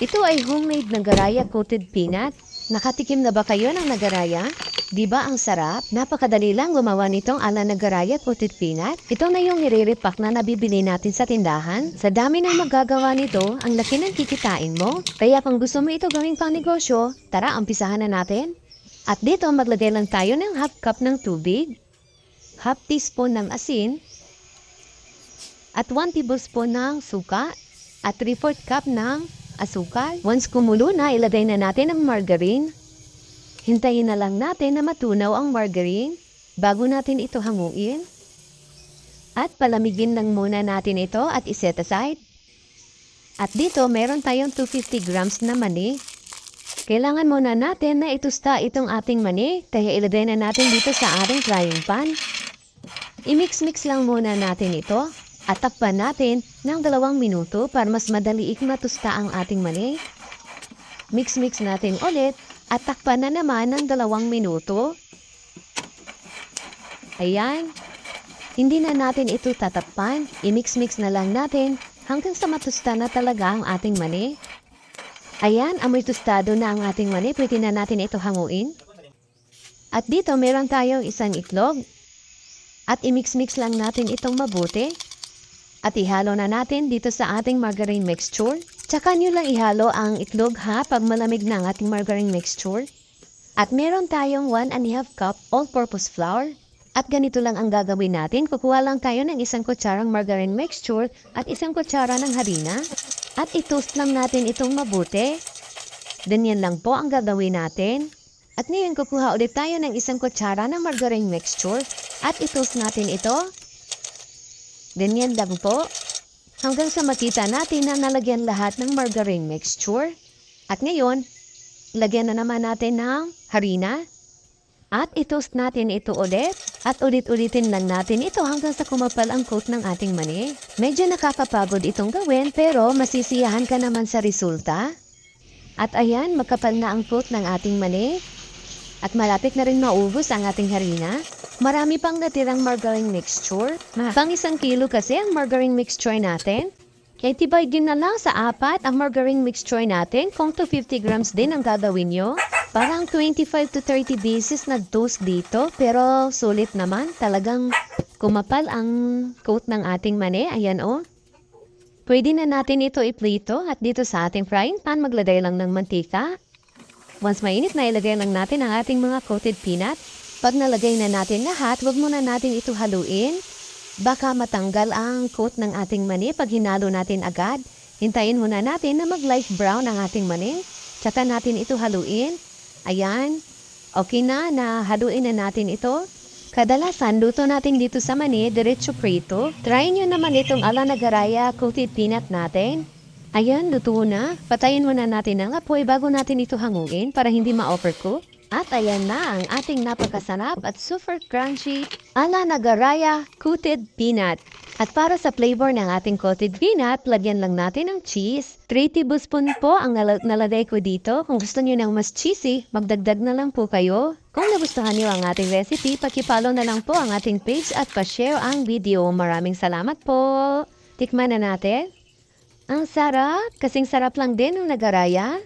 Ito ay homemade nagaraya coated peanut. Nakatikim na ba kayo ng nagaraya? Di ba ang sarap? Napakadali lang gumawa nitong ala nagaraya coated peanut. Ito na yung nire-repack na nabibili natin sa tindahan. Sa dami ng magagawa nito, ang laki ng kikitain mo. Kaya kung gusto mo ito gawing pang negosyo, tara umpisahan na natin. At dito maglagay lang tayo ng half cup ng tubig, half teaspoon ng asin, at 1 tablespoon ng suka, at 3/4 cup ng asukal. Once kumulo na, ilagay na natin ang margarine. Hintayin na lang natin na matunaw ang margarine bago natin ito hanguin. At palamigin lang muna natin ito at iset aside. At dito, meron tayong 250 grams na mani. Kailangan muna natin na itusta itong ating mani, kaya ilagay na natin dito sa ating frying pan. I-mix-mix lang muna natin ito. At takpan natin ng 2 minuto para mas madali matusta ang ating mani. Mix-mix natin ulit at takpan na naman ng 2 minuto. Ayan. Hindi na natin ito tatakpan. I-mix-mix na lang natin hanggang sa matusta na talaga ang ating mani. Ayan, amoy tostado na ang ating mani. Pwede na natin ito hanguin. At dito meron tayong isang itlog. At i-mix-mix lang natin itong mabuti. At ihalo na natin dito sa ating margarine mixture. Tsaka nyo lang ihalo ang itlog ha pag malamig na ang ating margarine mixture. At meron tayong 1½ cup all-purpose flour. At ganito lang ang gagawin natin. Kukuha lang tayo ng 1 kutsarang margarine mixture at 1 kutsara ng harina. At i-toast lang natin itong mabuti. Ganyan lang po ang gagawin natin. At ngayon kukuha ulit tayo ng 1 kutsara ng margarine mixture at i-toast natin ito. Ganyan lang po. Hanggang sa makita natin na nalagyan lahat ng margarine mixture. At ngayon, lagyan na naman natin ng harina. At i-toast natin ito ulit. At ulit-ulitin lang natin ito hanggang sa kumapal ang coat ng ating mani. Medyo nakakapagod itong gawin pero masisiyahan ka naman sa resulta. At ayan, makapal na ang coat ng ating mani. At malapit na rin maubos ang ating harina. Marami pang natirang margarine mixture. Pang 1 kilo kasi ang margarine mixture natin. Kaya tibaygin na lang sa 4 ang margarine mixture natin kung 250 grams din ang gagawin nyo. Parang 25 to 30 beses nag-toast dito pero sulit naman. Talagang kumapal ang coat ng ating mani. Ayan o. Pwede na natin ito iplito at dito sa ating frying pan maglagay lang ng mantika. Once mainit na ilagay lang natin ang ating mga coated peanut. Pag nalagay na natin lahat, wag muna natin ito haluin. Baka matanggal ang coat ng ating mani pag hinalo natin agad. Hintayin muna natin na mag-light brown ang ating mani. Tsaka natin ito haluin. Ayan. Okay na haluin na natin ito. Kadalasan, luto natin dito sa mani, diretso prito. Try nyo naman itong ala nagaraya coated peanut natin. Ayan, luto na. Patayin muna natin ang apoy bago natin ito hanguin para hindi ma-overcook. At ayan na ang ating napakasarap at super crunchy ala nagaraya coated peanut. At para sa flavor ng ating coated peanut, lagyan lang natin ng cheese. 3 tablespoon po ang nalagay ko dito. Kung gusto niyo ng mas cheesy, magdagdag na lang po kayo. Kung nagustuhan niyo ang ating recipe, pakipollow na lang po ang ating page at pa-share ang video. Maraming salamat po. Tikman na natin. Ang sarap, kasing sarap lang din ng nagaraya.